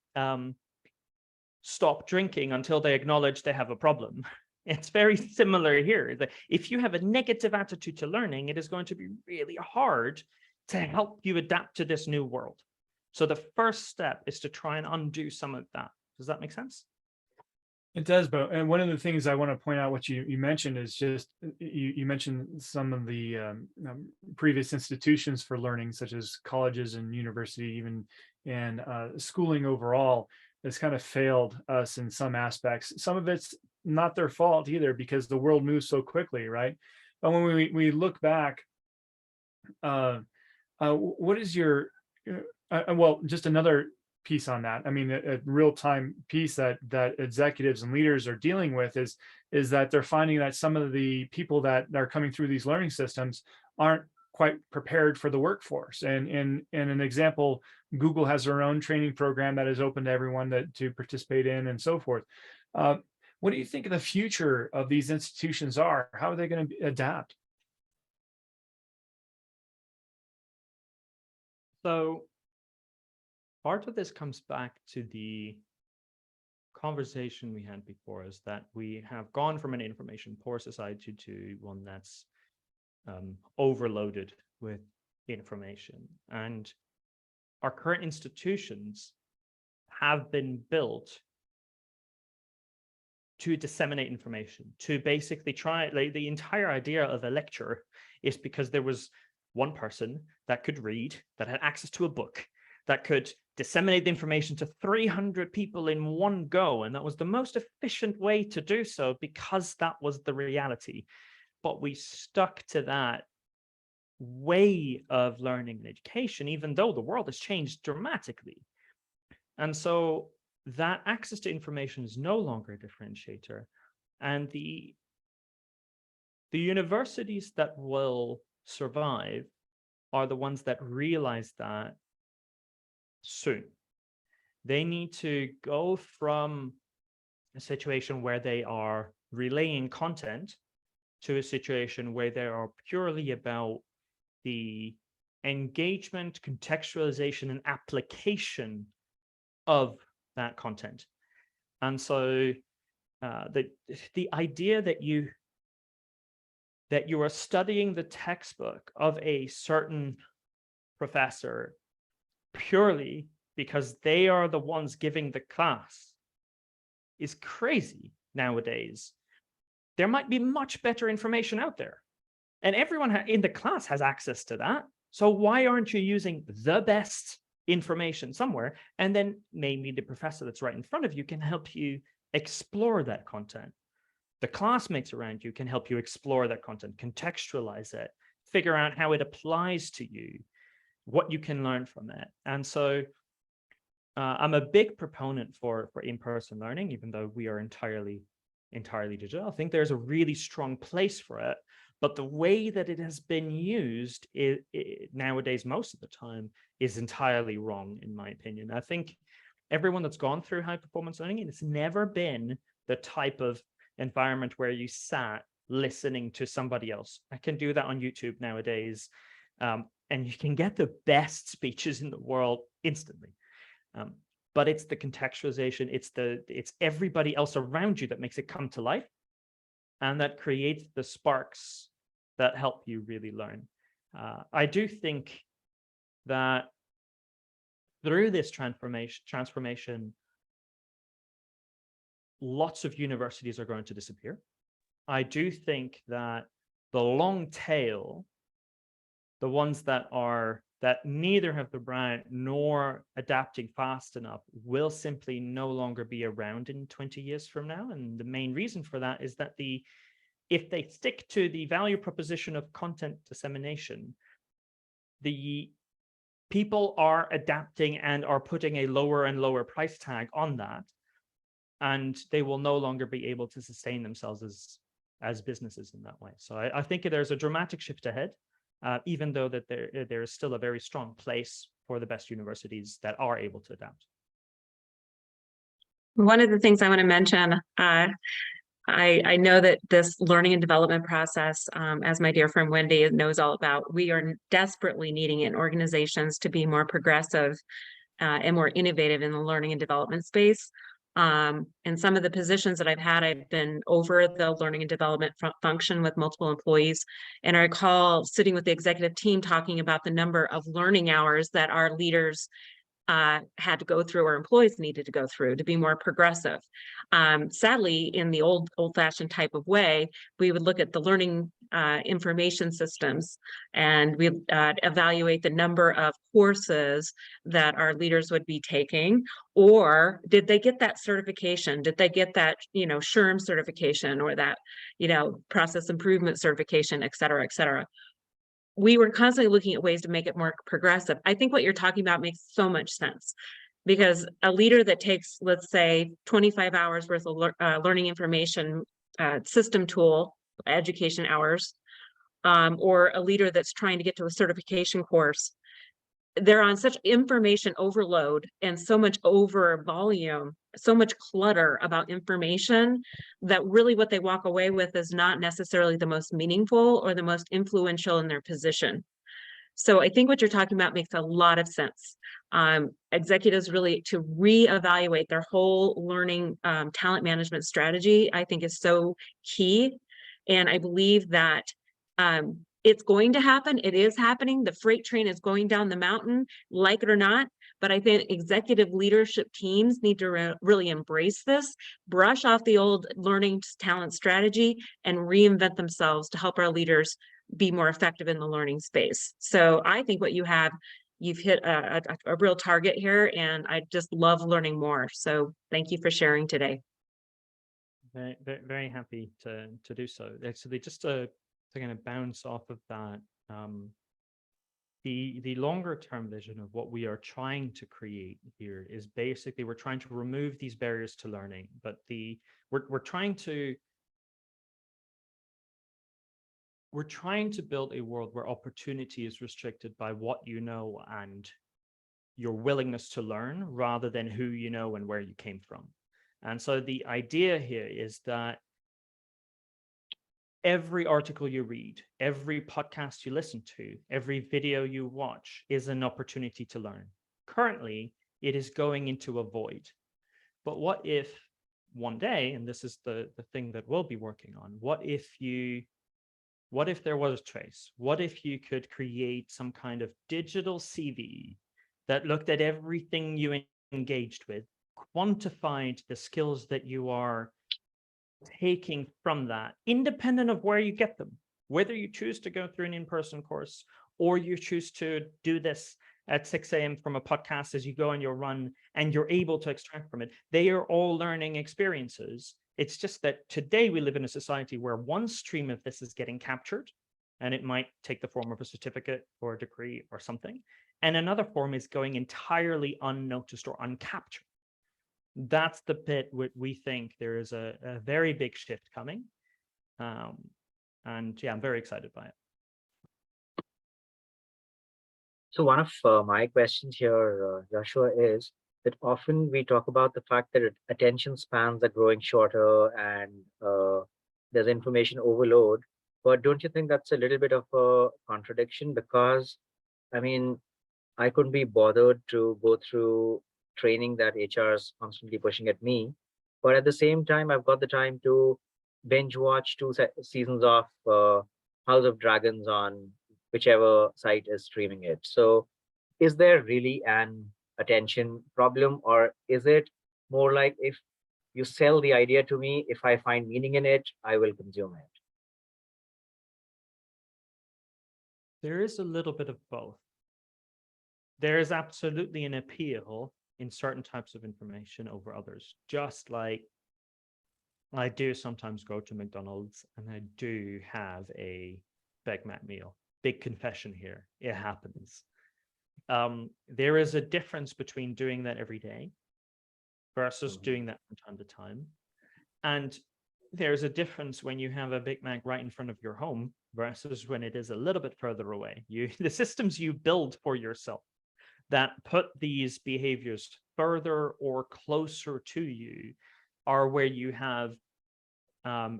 stop drinking until they acknowledge they have a problem. It's very similar here. That if you have a negative attitude to learning, it is going to be really hard to help you adapt to this new world. So the first step is to try and undo some of that. Does that make sense? It does, but and one of the things I want to point out, what you mentioned is just you mentioned some of the previous institutions for learning, such as colleges and university, even and schooling overall has kind of failed us in some aspects. Some of it's not their fault either, because the world moves so quickly, right? But when we look back, what is your well, just another piece on that. I mean, a real-time piece that executives and leaders are dealing with is that they're finding that some of the people that are coming through these learning systems aren't quite prepared for the workforce. And an example, Google has their own training program that is open to everyone to participate in and so forth. What do you think the future of these institutions are? How are they going to adapt? So part of this comes back to the conversation we had before, is that we have gone from an information poor society to one that's overloaded with information. And our current institutions have been built to disseminate information, to basically try, like the entire idea of a lecture is because there was one person that could read, that had access to a book, that could disseminate the information to 300 people in one go. And that was the most efficient way to do so, because that was the reality. But we stuck to that way of learning and education, even though the world has changed dramatically. And so that access to information is no longer a differentiator. And the universities that will survive are the ones that realize that soon. They need to go from a situation where they are relaying content to a situation where they are purely about the engagement, contextualization, and application of that content. And so the idea that you are studying the textbook of a certain professor purely because they are the ones giving the class is crazy nowadays. There might be much better information out there, and everyone in the class has access to that. So why aren't you using the best information somewhere? And then maybe the professor that's right in front of you can help you explore that content. The classmates around you can help you explore that content, contextualize it, figure out how it applies to you, what you can learn from it. And so I'm a big proponent for in-person learning, even though we are entirely digital. I think there's a really strong place for it, but the way that it has been used nowadays, most of the time, is entirely wrong, in my opinion. I think everyone that's gone through high-performance learning, and it's never been the type of environment where you sat listening to somebody else. I can do that on YouTube nowadays, and you can get the best speeches in the world instantly. But it's the contextualization, it's everybody else around you that makes it come to life, and that creates the sparks that help you really learn. I do think that through this transformation, lots of universities are going to disappear. I do think that the long tail, the ones that neither have the brand nor adapting fast enough, will simply no longer be around in 20 years from now. And the main reason for that is that the if they stick to the value proposition of content dissemination, the people are adapting and are putting a lower and lower price tag on that, and they will no longer be able to sustain themselves as businesses in that way. So I think there's a dramatic shift ahead, even though that there is still a very strong place for the best universities that are able to adapt. One of the things I want to mention, I know that this learning and development process, as my dear friend Wendy knows all about, we are desperately needing in organizations to be more progressive and more innovative in the learning and development space. And some of the positions that I've been over the learning and development function with multiple employees. And I recall sitting with the executive team talking about the number of learning hours that our leaders had to go through, or employees needed to go through, to be more progressive. Sadly, in the old-fashioned type of way, we would look at the learning information systems, and we evaluate the number of courses that our leaders would be taking, or did they get that certification? Did they get that, SHRM certification, or that, process improvement certification, et cetera, et cetera. We were constantly looking at ways to make it more progressive. I think what you're talking about makes so much sense, because a leader that takes, let's say, 25 hours worth of learning information system tool, education hours, or a leader that's trying to get to a certification course, they're on such information overload and so much over volume, so much clutter about information, that really what they walk away with is not necessarily the most meaningful or the most influential in their position. So I think what you're talking about makes a lot of sense. Executives really to reevaluate their whole learning talent management strategy, I think is so key. And I believe that it's going to happen. It is happening. The freight train is going down the mountain, like it or not. But I think executive leadership teams need to really embrace this, brush off the old learning talent strategy, and reinvent themselves to help our leaders be more effective in the learning space. So I think what you've hit a real target here, and I just love learning more. So thank you for sharing today. Very, very, very happy to do so. Actually, just to kind of bounce off of that, the longer term vision of what we are trying to create here is basically we're trying to remove these barriers to learning, but we're trying to build a world where opportunity is restricted by what you know and your willingness to learn, rather than who you know and where you came from. And so the idea here is that every article you read, every podcast you listen to, every video you watch is an opportunity to learn. Currently, it is going into a void. But what if one day, and this is the thing that we'll be working on, what if there was a trace? What if you could create some kind of digital CV that looked at everything you engaged with, quantified the skills that you are taking from that, independent of where you get them, whether you choose to go through an in-person course or you choose to do this at 6 a.m. from a podcast as you go on your run, and you're able to extract from it. They are all learning experiences. It's just that today we live in a society where one stream of this is getting captured, and it might take the form of a certificate or a degree or something, and another form is going entirely unnoticed or uncaptured. That's the bit where we think there is a very big shift coming. And yeah, I'm very excited by it. So one of my questions here, Joshua, is that often we talk about the fact that attention spans are growing shorter and there's information overload. But don't you think that's a little bit of a contradiction? Because, I mean, I couldn't be bothered to go through training that HR is constantly pushing at me. But at the same time, I've got the time to binge watch 2 seasons of House of Dragons on whichever site is streaming it. So is there really an attention problem, or is it more like if you sell the idea to me, if I find meaning in it, I will consume it? There is a little bit of both. There is absolutely an appeal in certain types of information over others, just like I do sometimes go to McDonald's and I do have a Big Mac meal. Big confession here. It happens. There is a difference between doing that every day versus doing that from time to time. And there's a difference when you have a Big Mac right in front of your home versus when it is a little bit further away. The systems you build for yourself that put these behaviors further or closer to you are where you have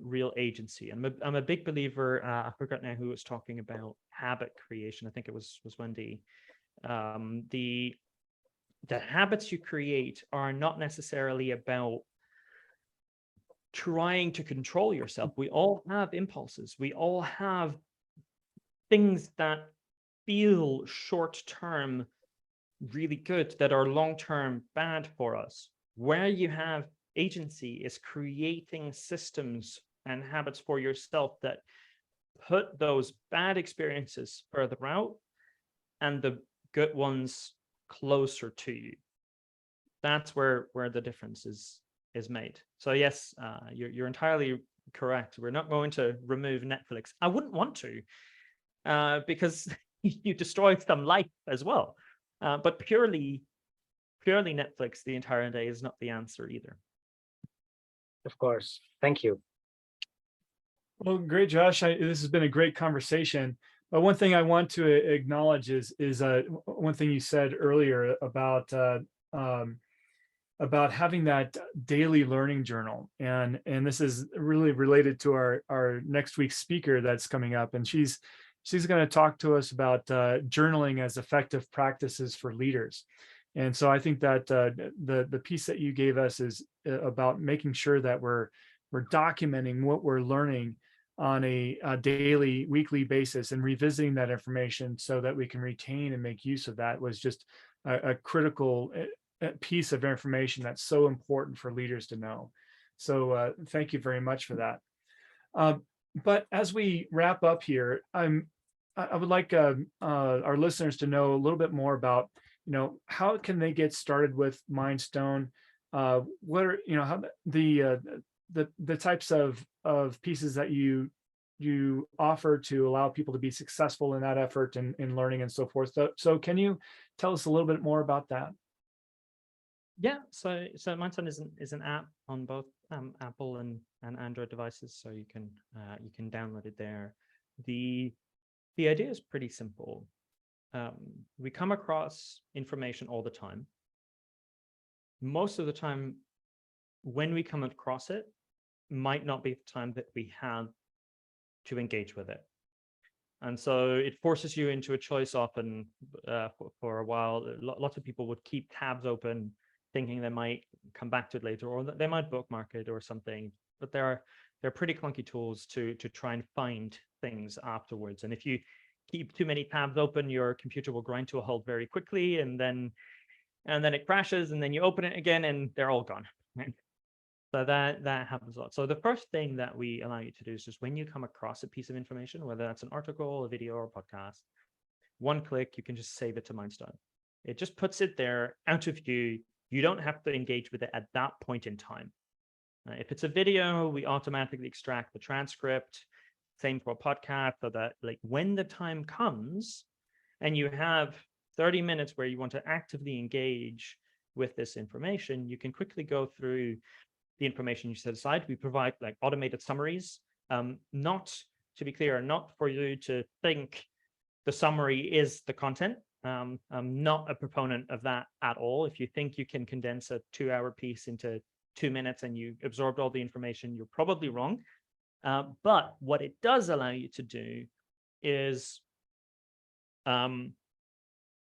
real agency. I'm a big believer. I forgot now who was talking about habit creation. I think it was Wendy. The habits you create are not necessarily about trying to control yourself. We all have impulses. We all have things that feel short-term really good that are long-term bad for us. Where you have agency is creating systems and habits for yourself that put those bad experiences further out and the good ones closer to you. That's where the difference is made. So yes, you're entirely correct. We're not going to remove Netflix. I wouldn't want to, because you destroy some life as well. But purely Netflix the entire day is not the answer either. Of course. Thank you. Well, great, Josh. This has been a great conversation. But one thing I want to acknowledge is one thing you said earlier about having that daily learning journal, and this is really related to our next week's speaker that's coming up, and she's going to talk to us about journaling as effective practices for leaders. And so I think that the piece that you gave us is about making sure that we're documenting what we're learning on a daily, weekly basis and revisiting that information so that we can retain and make use of that was just a critical piece of information that's so important for leaders to know. So thank you very much for that. But as we wrap up here, I would like our listeners to know a little bit more about, how can they get started with Mindstone? What are, how the types of pieces that you offer to allow people to be successful in that effort and in learning and so forth. So can you tell us a little bit more about that? Yeah, so Mindstone is an app on both Apple and Android devices, so you can download it there. The idea is pretty simple. We come across information all the time. Most of the time, when we come across it, might not be the time that we have to engage with it. And so it forces you into a choice often for a while. Lots of people would keep tabs open, thinking they might come back to it later, or they might bookmark it or something. But they're pretty clunky tools to try and find things afterwards. And if you keep too many tabs open, your computer will grind to a halt very quickly, and then it crashes, and then you open it again, and they're all gone. Right? So that happens a lot. So the first thing that we allow you to do is just when you come across a piece of information, whether that's an article, a video, or a podcast, one click, you can just save it to Mindstone. It just puts it there out of view. You don't have to engage with it at that point in time. If it's a video, we automatically extract the transcript. Same for a podcast, so that like when the time comes and you have 30 minutes where you want to actively engage with this information, you can quickly go through the information you set aside. We provide like automated summaries, not, to be clear, not for you to think the summary is the content. I'm not a proponent of that at all. If you think you can condense a 2-hour piece into 2 minutes and you absorbed all the information, you're probably wrong. But what it does allow you to do is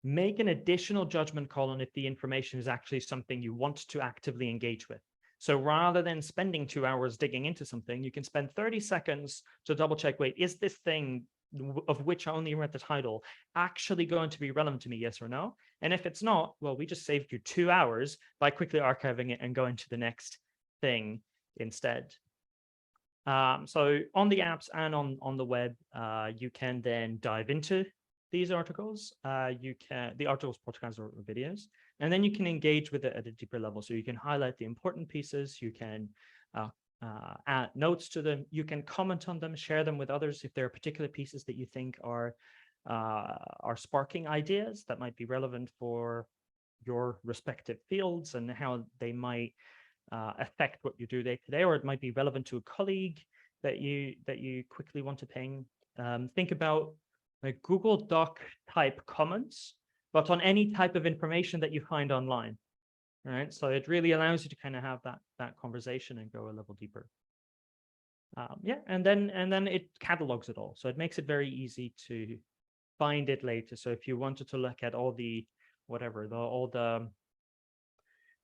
make an additional judgment call on if the information is actually something you want to actively engage with. So rather than spending 2 hours digging into something, you can spend 30 seconds to double check, wait, is this thing of which I only read the title actually going to be relevant to me, yes or no? And if it's not, well, we just saved you 2 hours by quickly archiving it and going to the next thing instead. So on the apps and on the web, you can then dive into these articles. The articles, podcasts, or videos, and then you can engage with it at a deeper level. So you can highlight the important pieces. You can add notes to them. You can comment on them, share them with others if there are particular pieces that you think are sparking ideas that might be relevant for your respective fields and how they might affect what you do day to day, or it might be relevant to a colleague that you quickly want to ping. Think about like Google Doc type comments, but on any type of information that you find online. All right, so it really allows you to kind of have that conversation and go a level deeper. Yeah, and then it catalogs it all, so it makes it very easy to find it later. So if you wanted to look at all the all the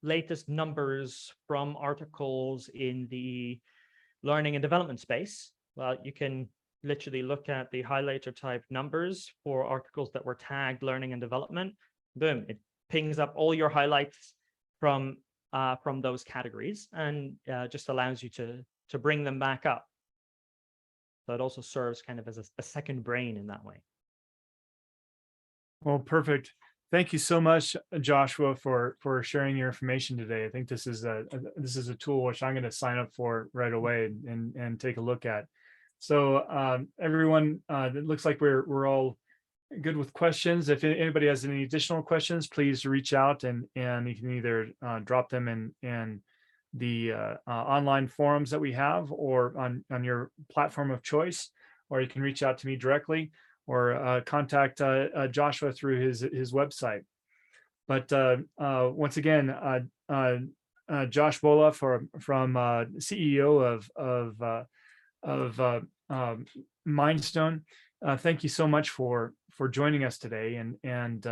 latest numbers from articles in the learning and development space, well, you can literally look at the highlighter type numbers for articles that were tagged learning and development. Boom, it pings up all your highlights from those categories, and just allows you to bring them back up. So it also serves kind of as a second brain in that way. Well, perfect. Thank you so much, Joshua, for sharing your information today. I think this is a tool which I'm going to sign up for right away and take a look at. So everyone, it looks like we're all good with questions. If anybody has any additional questions, please reach out, and you can either drop them in the online forums that we have, or on your platform of choice, or you can reach out to me directly, or contact Joshua through his website. But once again, Josh Wohle from CEO of Mindstone. Thank you so much for joining us today, and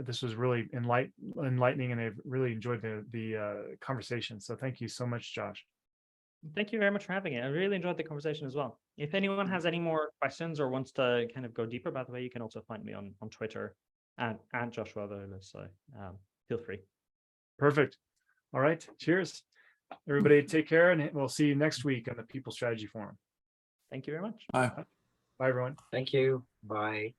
this was really enlightening, and I really enjoyed the conversation. So thank you so much, Josh. Thank you very much for having it. I really enjoyed the conversation as well. If anyone has any more questions or wants to kind of go deeper, by the way, you can also find me on Twitter and Joshua Wohle. So feel free. Perfect. All right. Cheers. Everybody take care, and we'll see you next week on the People Strategy Forum. Thank you very much. Bye. Bye, everyone. Thank you. Bye.